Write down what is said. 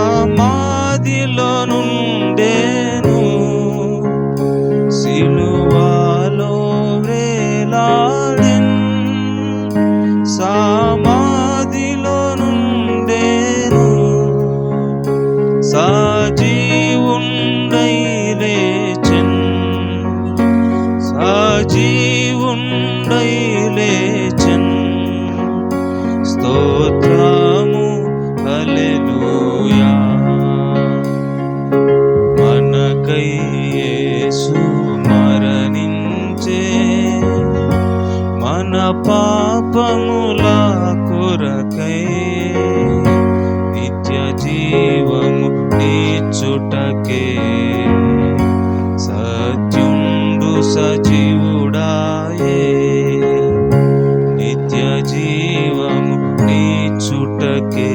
సమాధిలో నుండేను, సిలువలో వేలాడెన్. సమాధిలో నుండేను, సజీవుండై లేచెన్. సజీవుండై లేచెన్. స్తోత్రము హల్లెలూయా. మనకై యేసు మరణించే, మన పాపముల కొరకై నిత్య జీవము నీచుటకే. సత్యుండు సజీవుడాయే, నిత్య జీవము నీచుటకే.